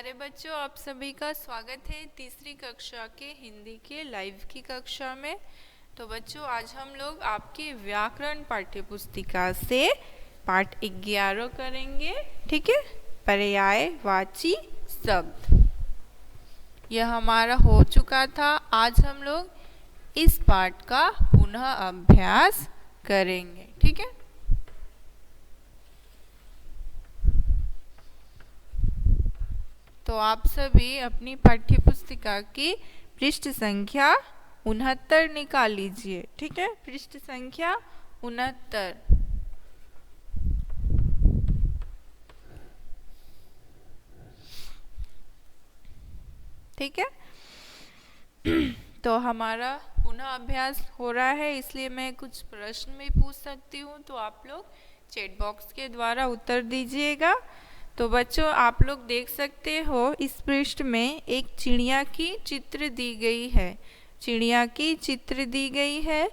प्यारे बच्चों, आप सभी का स्वागत है तीसरी कक्षा के हिंदी के लाइव की कक्षा में। तो बच्चों, आज हम लोग आपके व्याकरण पाठ्यपुस्तिका से पाठ 11 करेंगे। ठीक है, पर्यायवाची शब्द यह हमारा हो चुका था। आज हम लोग इस पाठ का पुनः अभ्यास करेंगे। ठीक है, तो आप सभी अपनी पाठ्यपुस्तिका की पृष्ठ संख्या 69 निकाल लीजिए। ठीक है, पृष्ठ संख्या 69। ठीक है, तो हमारा पुनः अभ्यास हो रहा है, इसलिए मैं कुछ प्रश्न भी पूछ सकती हूँ, तो आप लोग चैट बॉक्स के द्वारा उत्तर दीजिएगा। तो बच्चों, आप लोग देख सकते हो इस पृष्ठ में एक चिड़िया की चित्र दी गई है। चिड़िया की चित्र दी गई है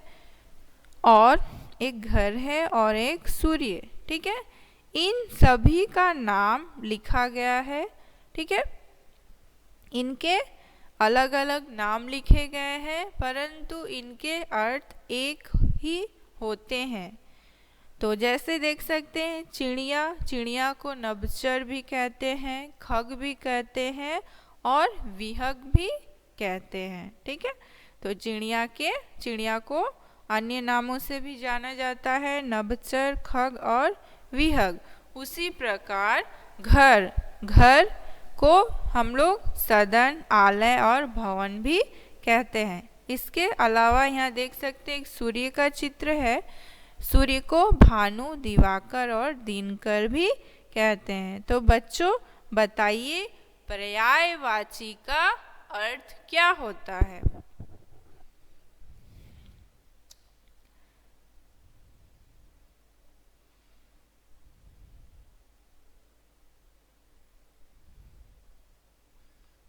और एक घर है और एक सूर्य। ठीक है, इन सभी का नाम लिखा गया है। ठीक है, इनके अलग अलग नाम लिखे गए हैं, परंतु इनके अर्थ एक ही होते हैं। तो जैसे देख सकते हैं, चिड़िया, चिड़िया को नभचर भी कहते हैं, खग भी कहते हैं और विहग भी कहते हैं। ठीक है, तो चिड़िया को अन्य नामों से भी जाना जाता है, नभचर, खग और विहग। उसी प्रकार घर को हम लोग सदन, आलय और भवन भी कहते हैं। इसके अलावा यहाँ देख सकते हैं एक सूर्य का चित्र है। सूर्य को भानु, दिवाकर और दिनकर भी कहते हैं। तो बच्चों, बताइए पर्यायवाची का अर्थ क्या होता है?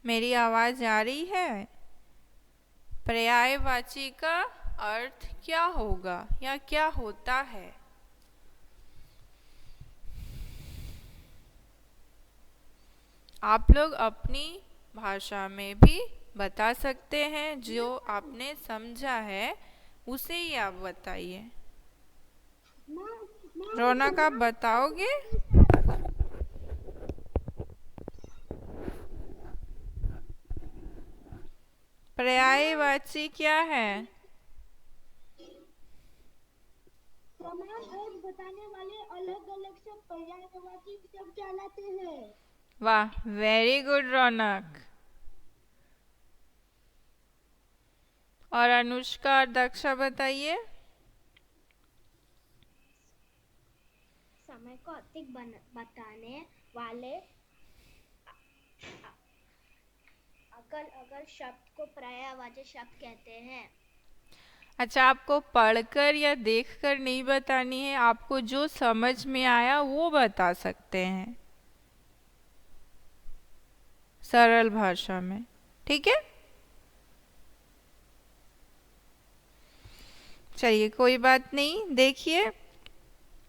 मेरी आवाज आ रही है? पर्यायवाची का अर्थ क्या होगा या क्या होता है? आप लोग अपनी भाषा में भी बता सकते हैं, जो आपने समझा है उसे ही आप बताइए। रौनक, आप बताओगे? पर्यायवाची क्या है? समान अर्थ बताने वाले अलग अलग शब्द पर्यायवाची शब्द कहलाते हैं। वाह, वेरी गुड रौनक। और अनुष्का और दक्षा बताइए। समय को अधिक बताने वाले अगल अगल शब्द को पर्यायवाची शब्द कहते हैं। अच्छा, आपको पढ़कर या देखकर नहीं बतानी है, आपको जो समझ में आया वो बता सकते हैं सरल भाषा में। ठीक है, चलिए कोई बात नहीं। देखिए,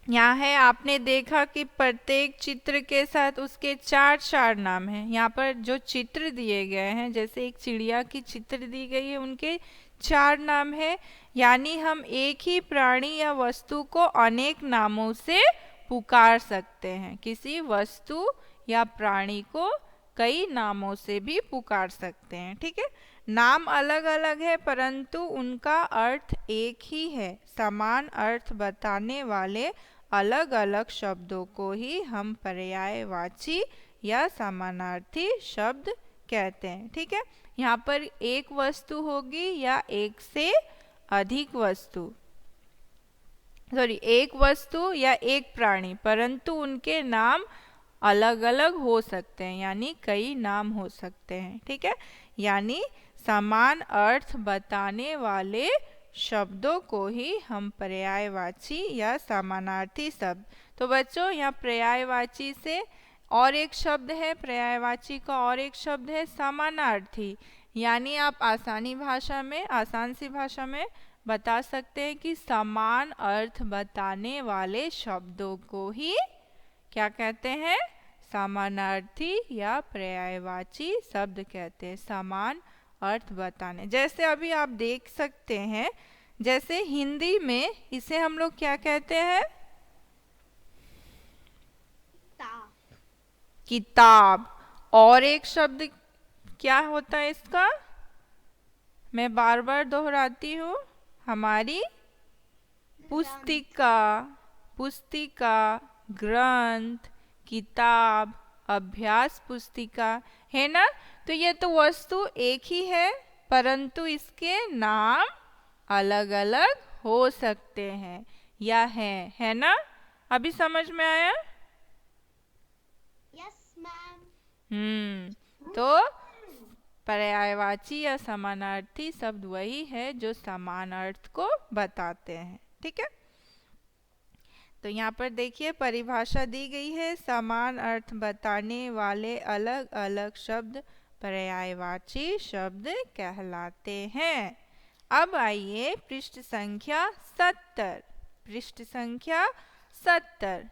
यहाँ है, आपने देखा कि प्रत्येक चित्र के साथ उसके चार नाम हैं। यहाँ पर जो चित्र दिए गए हैं, जैसे एक चिड़िया की चित्र दी गई है, उनके 4 नाम है। यानी हम एक ही प्राणी या वस्तु को अनेक नामों से पुकार सकते हैं। किसी वस्तु या प्राणी को कई नामों से भी पुकार सकते हैं। ठीक है, नाम अलग अलग है, परंतु उनका अर्थ एक ही है। समान अर्थ बताने वाले अलग अलग शब्दों को ही हम पर्यायवाची या समानार्थी शब्द कहते हैं। ठीक है, यहाँ पर एक वस्तु होगी या एक से अधिक वस्तु, एक वस्तु या एक प्राणी, परंतु उनके नाम अलग अलग हो सकते हैं, यानी कई नाम हो सकते हैं। ठीक है, यानी समान अर्थ बताने वाले शब्दों को ही हम पर्यायवाची या समानार्थी शब्द। तो बच्चों, यहाँ पर्यायवाची से और एक शब्द है, पर्यायवाची का और एक शब्द है समानार्थी। यानी आप आसान सी भाषा में बता सकते हैं कि समान अर्थ बताने वाले शब्दों को ही क्या कहते हैं? समानार्थी या पर्यायवाची शब्द कहते हैं समान अर्थ बताने। जैसे अभी आप देख सकते हैं, जैसे हिंदी में इसे हम लोग क्या कहते हैं? किताब। और एक शब्द क्या होता है इसका? मैं बार बार दोहराती हूँ, हमारी पुस्तिका। पुस्तिका, ग्रंथ, किताब, अभ्यास पुस्तिका, है ना? तो ये तो वस्तु एक ही है, परंतु इसके नाम अलग अलग हो सकते हैं या हैं, है ना? अभी समझ में आया? Yes ma'am. तो पर्यायवाची या समानार्थी शब्द वही है जो समान अर्थ को बताते हैं। ठीक है, तो यहाँ पर देखिए परिभाषा दी गई है, समान अर्थ बताने वाले अलग अलग शब्द पर्यायवाची शब्द कहलाते हैं। अब आइए पृष्ठ संख्या 70। पृष्ठ संख्या 70।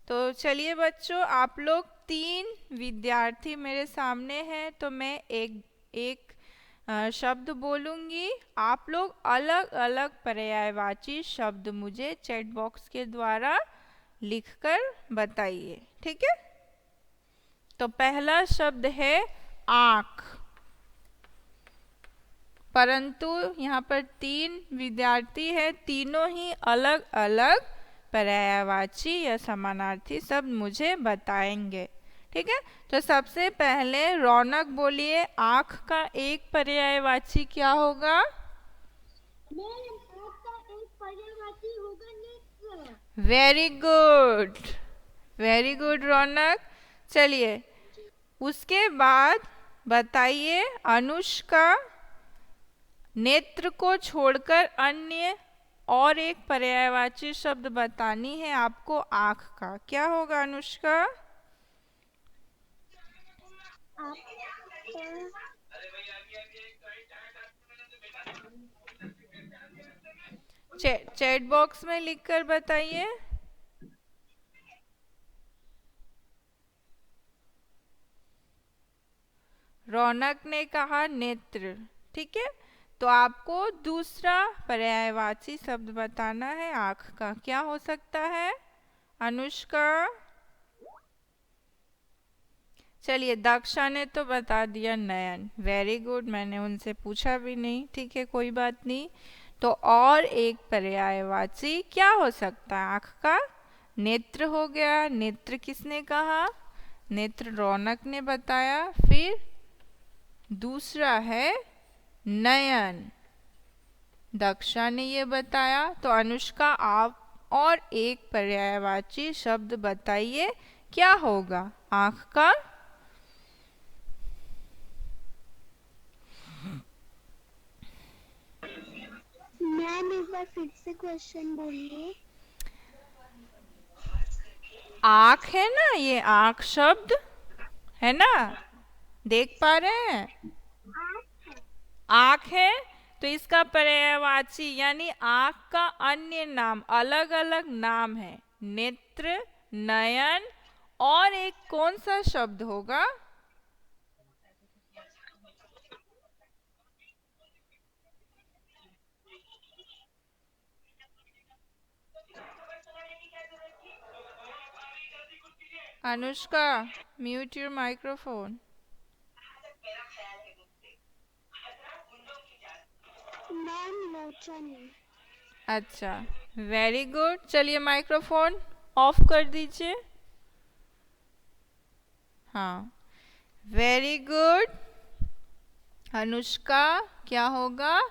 तो चलिए बच्चों, आप लोग 3 विद्यार्थी मेरे सामने हैं, तो मैं एक एक शब्द बोलूँगी, आप लोग अलग अलग पर्यायवाची शब्द मुझे चैट बॉक्स के द्वारा लिखकर बताइए। ठीक है, तो पहला शब्द है आँख। परंतु यहाँ पर 3 विद्यार्थी हैं, तीनों ही अलग अलग पर्यायवाची या समानार्थी शब्द मुझे बताएंगे। ठीक है, तो सबसे पहले रौनक बोलिए, आँख का एक पर्यायवाची क्या होगा? मैम, आपका एक पर्यायवाची होगा नेत्र। वेरी गुड, वेरी गुड रौनक। चलिए उसके बाद बताइए अनुष्का, नेत्र को छोड़कर अन्य और एक पर्यायवाची शब्द बतानी है आपको आँख का, क्या होगा अनुष्का? चैट बॉक्स में लिखकर बताइए। रौनक ने कहा नेत्र। ठीक है, तो आपको दूसरा पर्यायवाची शब्द बताना है आँख का, क्या हो सकता है अनुष्का? चलिए दक्षा ने तो बता दिया नयन, वेरी गुड, मैंने उनसे पूछा भी नहीं। ठीक है, कोई बात नहीं। तो और एक पर्यायवाची क्या हो सकता है आँख का? नेत्र हो गया, नेत्र किसने कहा? नेत्र रौनक ने बताया। फिर दूसरा है नयन, दक्षा ने ये बताया। तो अनुष्का आप और एक पर्यायवाची शब्द बताइए, क्या होगा आँख का? मैम एक बार फिर से क्वेश्चन बोलिए। आँख है ना, ये आँख शब्द है ना, देख पा रहे हैं? आँख है, तो इसका पर्यायवाची यानी आँख का अन्य नाम, अलग अलग नाम है नेत्र, नयन, और एक कौन सा शब्द होगा? Anushka, mute your microphone. Ma'am Lochan. अच्छा, वेरी गुड। चलिए माइक्रोफोन ऑफ कर दीजिए। हाँ, वेरी गुड अनुष्का, क्या होगा?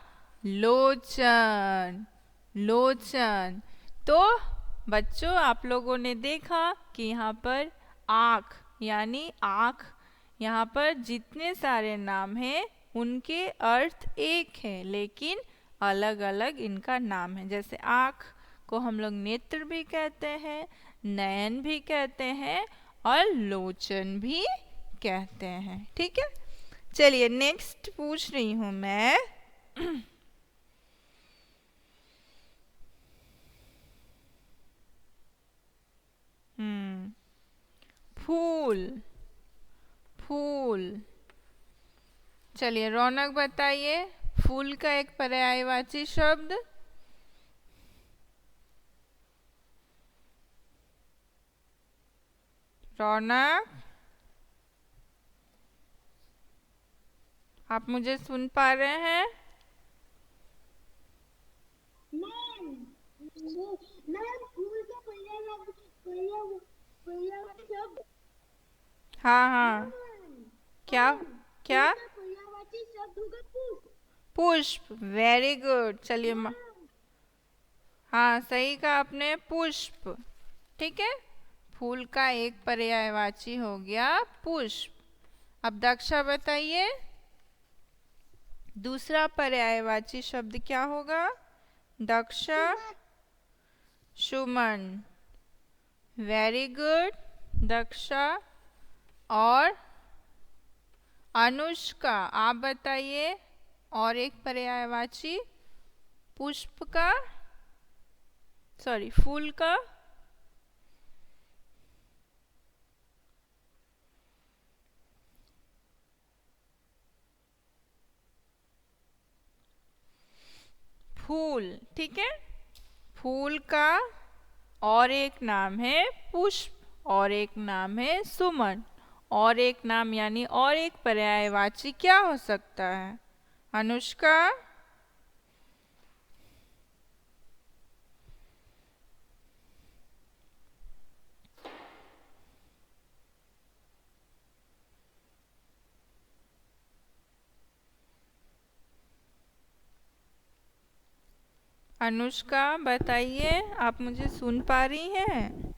लोचन, लोचन। तो बच्चों आप लोगों ने देखा कि यहाँ पर आँख यानी आँख, यहाँ पर जितने सारे नाम हैं उनके अर्थ एक है, लेकिन अलग अलग इनका नाम है। जैसे आँख को हम लोग नेत्र भी कहते हैं, नयन भी कहते हैं और लोचन भी कहते हैं। ठीक है, चलिए नेक्स्ट पूछ रही हूँ मैं। फूल। फूल, फूल। चलिए रौनक बताइए फूल का एक पर्यायवाची शब्द। रौनक, आप मुझे सुन पा रहे हैं? मैम मैम फूल का पर्यायवाची शब्द। हाँ हाँ, मैम क्या मैम फूल क्या? का पर्यायवाची शब्द होगा पुष्प। पुष्प, वेरी गुड। चलिए मैम हाँ सही कहा आपने, पुष्प। ठीक है, फूल का एक पर्यायवाची हो गया पुष्प। अब दक्षा बताइए दूसरा पर्यायवाची शब्द क्या होगा? दक्षा, सुमन। सुमन, वेरी गुड दक्षा। और अनुष्का, आप बताइए और एक पर्यायवाची पुष्प का, सॉरी फूल का। फूल, ठीक है। फूल का और एक नाम है पुष्प और एक नाम है सुमन और एक नाम यानी और एक पर्यायवाची क्या हो सकता है? अनुष्का, अनुष्का बताइए, आप मुझे सुन पा रही हैं?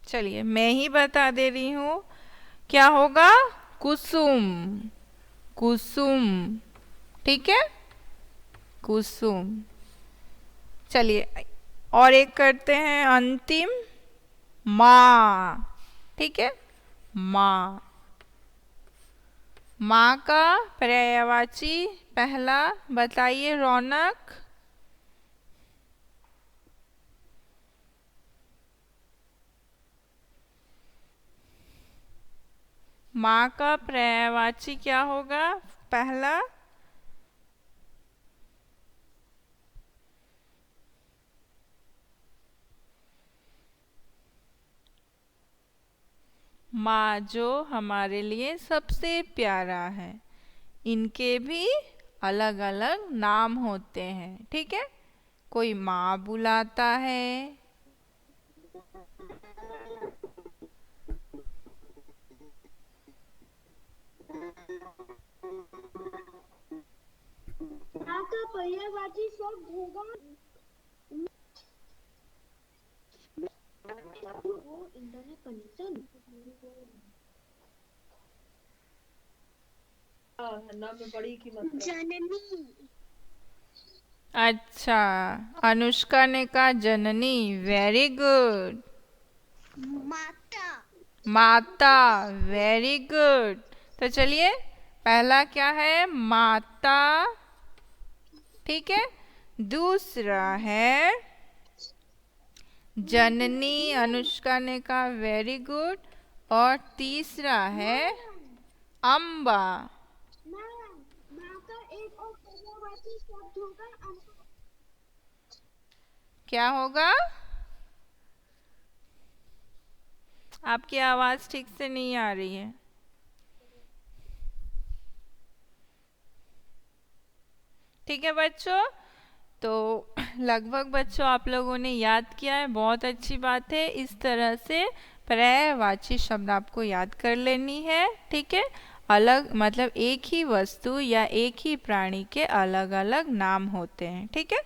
चलिए मैं ही बता दे रही हूँ, क्या होगा? कुसुम, कुसुम, ठीक है, कुसुम। चलिए और एक करते हैं अंतिम, माँ, ठीक है, माँ। माँ का पर्यायवाची पहला बताइए रौनक। माँ का पर्यायवाची क्या होगा पहला? माँ, जो हमारे लिए सबसे प्यारा है। इनके भी अलग अलग नाम होते हैं, ठीक है। कोई माँ बुलाता है, माँ का पर्यायवाची शब्द होगा वो इंटरनेट कनेक्शन। जननी। अच्छा, अनुष्का ने कहा जननी, वेरी गुड। माता। माता, वेरी गुड। तो चलिए पहला क्या है? माता, ठीक है। दूसरा है जननी, अनुष्का ने कहा वेरी गुड। और तीसरा है मैम अम्बा। मैम माँ का एक और पर्यायवाची शब्द होगा अम्मा। क्या होगा? आपकी आवाज ठीक से नहीं आ रही है। ठीक है बच्चों, तो लगभग बच्चों आप लोगों ने याद किया है, बहुत अच्छी बात है। इस तरह से पर्यायवाची शब्द आपको याद कर लेनी है, ठीक है। अलग मतलब एक ही वस्तु या एक ही प्राणी के अलग अलग नाम होते हैं, ठीक है।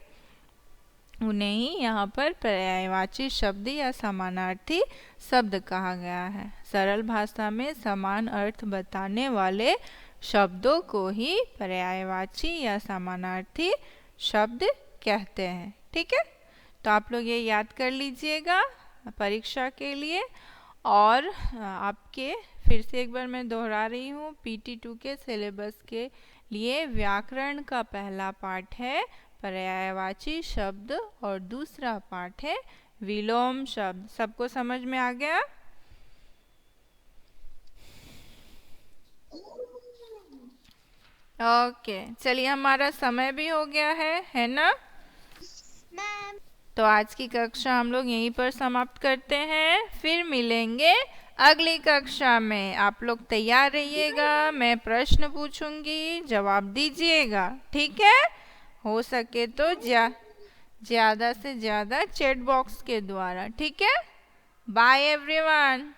उन्हें ही यहाँ पर पर्यायवाची शब्द या समानार्थी शब्द कहा गया है। सरल भाषा में समान अर्थ बताने वाले शब्दों को ही पर्यायवाची या समानार्थी शब्द कहते हैं, ठीक है। तो आप लोग ये याद कर लीजिएगा परीक्षा के लिए। और आपके फिर से एक बार मैं दोहरा रही हूँ, PT2 के सिलेबस के लिए व्याकरण का पहला पाठ है पर्यायवाची शब्द और दूसरा पाठ है विलोम शब्द। सबको समझ में आ गया? ओके, चलिए हमारा समय भी हो गया है ना? मैम तो आज की कक्षा हम लोग यहीं पर समाप्त करते हैं, फिर मिलेंगे अगली कक्षा में। आप लोग तैयार रहिएगा, मैं प्रश्न पूछूंगी, जवाब दीजिएगा, ठीक है? हो सके तो ज़्यादा से ज़्यादा चैट बॉक्स के द्वारा, ठीक है? Bye everyone.